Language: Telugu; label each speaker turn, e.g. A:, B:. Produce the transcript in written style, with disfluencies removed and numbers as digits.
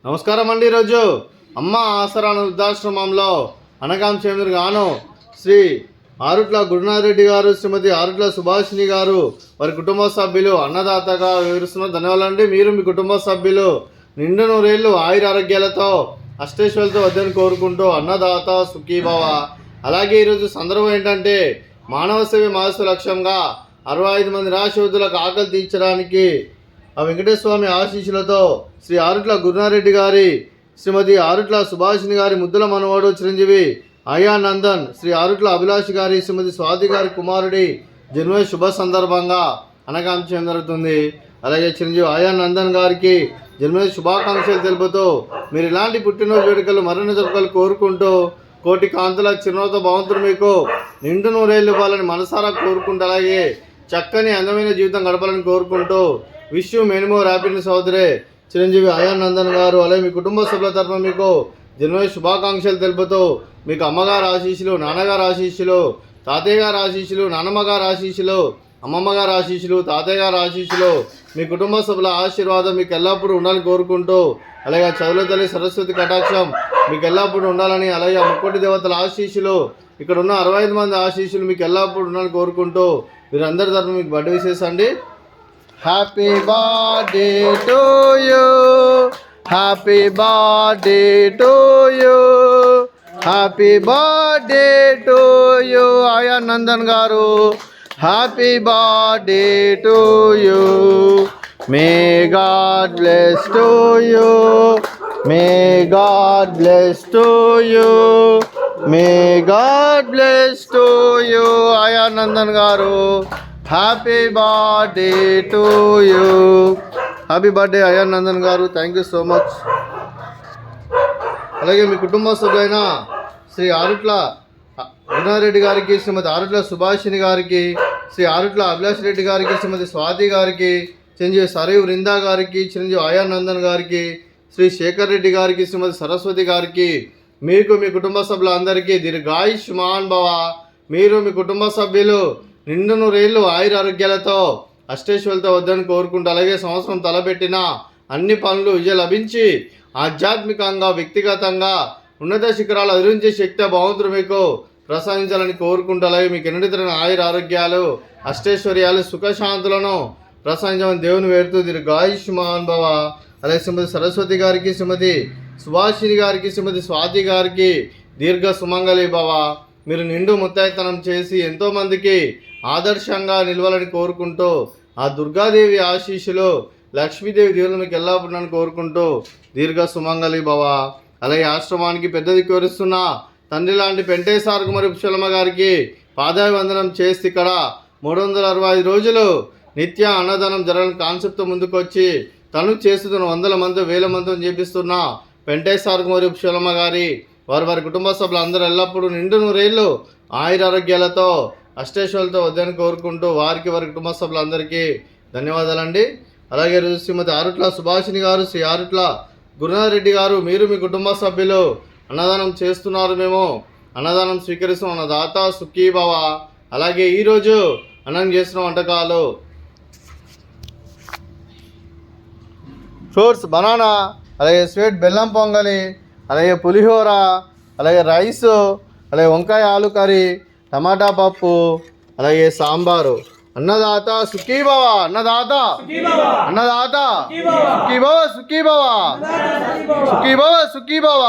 A: నమస్కారం అండి. ఈరోజు అమ్మ ఆసరా వృద్ధాశ్రమంలో అనగాం చేమూరు గాను శ్రీ ఆరుట్ల గురునాథరెడ్డి గారు, శ్రీమతి ఆరుట్ల సుభాషిణి గారు వారి కుటుంబ సభ్యులు అన్నదాతగా వివరిస్తున్నారు. ధన్యవాదాలండి. మీరు మీ కుటుంబ సభ్యులు నిండు నూరేళ్లు ఆయుర ఆరోగ్యాలతో అష్టేశ్వరులతో వద్దని కోరుకుంటూ అన్నదాత సుఖీభవ. అలాగే ఈరోజు సందర్భం ఏంటంటే మానవ సేవ మానవ లక్ష్యంగా 65 మంది నిరాశ్రయులకు ఆకలి తీర్చడానికి ఆ వెంకటేశ్వర ఆశీస్సులతో శ్రీ ఆరుట్ల గురునాథరెడ్డి గారి, శ్రీమతి ఆరుట్ల సుభాషిణి గారి ముద్దుల మనవాడు చిరంజీవి అయా నందన్, శ్రీ ఆరుట్ల అభిలాష్ గారి, శ్రీమతి స్వాతి గారి కుమారుడి జన్మ శుభ సందర్భంగా అనగాంశం జరుగుతుంది. అలాగే చిరంజీవి అయా నందన్ గారికి జన్మ శుభాకాంక్షలు తెలుపుతూ మీరు ఇలాంటి పుట్టినరోజు వేడుకలు మరిన్ని జరుపుకలు కోరుకుంటూ కోటి కాంతుల చిరునవ్వుతో భగవంతుడు మీకు నిండు నూరేళ్ళు ఇవ్వాలని మనసారా కోరుకుంటూ అలాగే చక్కని అందమైన జీవితం గడపాలని కోరుకుంటూ wish you many more happiness సోదరే చిరంజీవి అయా నందన్ గారు. అలాగే మీ కుటుంబ సభ్యుల తరఫున మీకు జన్మదిన శుభాకాంక్షలు తెలుపుతూ మీకు అమ్మగారు ఆశీస్సులు, నాన్నగారు ఆశీస్సులు, తాతయ్య గారు ఆశీస్సులు, నాన్నమ్మ గారు ఆశీస్సులు, అమ్మమ్మ గారు ఆశీస్సులు, తాతయ్య గారు ఆశీస్సులు, మీ కుటుంబ సభ్యుల ఆశీర్వాదం మీకు ఎల్లప్పుడూ ఉండాలని కోరుకుంటూ అలాగే చదువుల తల్లి సరస్వతి కటాక్షం మీకు ఎల్లప్పుడూ ఉండాలని, అలాగే ముక్కోటి దేవతల ఆశీస్సులు, ఇక్కడ ఉన్న 65 మంది ఆశీస్సులు మీకు ఎల్లప్పుడూ ఉండాలని కోరుకుంటూ మీరందరి తరఫున మీకు బర్త్డే విషెస్ అండి. Happy birthday to you, happy birthday to you, happy birthday to you అయా నందన్ గారు. Happy birthday to you. May God bless to you, may God bless to you, may God bless to you అయా నందన్ గారు. Happy birthday to you. Happy birthday అయా నందన్ గారు. Thank you so much. అలాగే మీ కుటుంబ సభ్యులైన శ్రీ ఆరుట్ల గురునాథరెడ్డి గారికి, శ్రీమతి ఆరుట్ల సుభాషిణి గారికి, శ్రీ ఆరుట్ల అభిలాష్ రెడ్డి గారికి, శ్రీమతి స్వాతి గారికి, చిరంజీవి సరయు వృందా గారికి, చిరంజీవి అయా నందన్ గారికి, శ్రీ శేఖర్ రెడ్డి గారికి, శ్రీమతి సరస్వతి గారికి, మీకు మీ కుటుంబ సభ్యులందరికీ దీర్ఘాయుష్మాన్ భవ. మీరు మీ కుటుంబ సభ్యులు నిండు నూరేళ్లు ఆయుర ఆరోగ్యాలతో అష్టేశ్వరులతో వద్దని కోరుకుంటూ అలాగే సంవత్సరం తలపెట్టిన అన్ని పనులు విజయం లభించి ఆధ్యాత్మికంగా వ్యక్తిగతంగా ఉన్నత శిఖరాలు అధిరించే శక్తి భగవంతుడు మీకు ప్రసాదించాలని కోరుకుంటూ అలాగే మీకు ఎన్నడితరమైన ఆయుర ఆరోగ్యాలు అష్టైశ్వర్యాలు సుఖశాంతులను ప్రసాదించమని దేవుని వేడుతూ దీర్ఘాయుష్మాన్ భవ. అలాగే శ్రీమతి సరస్వతి గారికి, శ్రీమతి సుభాషిణి గారికి, శ్రీమతి స్వాతి గారికి దీర్ఘ సుమంగళి భవ. మీరు నిండు ముత్తైతనం చేసి ఎంతోమందికి ఆదర్శంగా నిలవాలని కోరుకుంటూ ఆ దుర్గాదేవి ఆశీస్సులు, లక్ష్మీదేవి దేవుని మీకు ఎల్లప్పుడూ కోరుకుంటూ దీర్ఘ సుమంగళి భవ. అలాగే ఆశ్రమానికి పెద్ద దిక్కు వరుస్తున్న తండ్రి లాంటి పెంటేసార్ కుమారి పుష్పలమ్మ గారికి పాదాభివందనం చేసి ఇక్కడ 365 రోజులు నిత్య అన్నదానం జరగని కాన్సెప్ట్తో ముందుకు వచ్చి తను చేస్తున్న 100 మంది 1000 మందితో చేపిస్తున్న పెంటేసార్ కుమారి పుష్పలమ్మ గారి వారి కుటుంబ సభ్యులు అందరూ ఎల్లప్పుడూ నిండు నూరేళ్లు ఆయుర ఆరోగ్యాలతో అష్టేశ్వరులతో వద్దని కోరుకుంటూ వారి కుటుంబ సభ్యులందరికీ ధన్యవాదాలండి. అలాగే శ్రీమతి ఆరుట్ల సుభాషిణి గారు, శ్రీ ఆరుట్ల గురునాథరెడ్డి గారు, మీరు మీ కుటుంబ సభ్యులు అన్నదానం చేస్తున్నారు, మేము అన్నదానం స్వీకరిస్తున్నాం. అన్నదాత సుఖీభవ. అలాగే ఈరోజు అన్నం చేసిన వంటకాలు ఫ్రూట్స్ బనానా, అలాగే స్వీట్ బెల్లం పొంగలి, అలాగే పులిహోర, అలాగే రైస్, అలాగే వంకాయ ఆలు కర్రీ, టమాటా పప్పు, అలాగే సాంబారు. అన్నదాత సుఖీభవ, అన్నదాత అన్నదాత సుఖీభవ, సుఖీభవ, సుఖీభవ, సుఖీభవ.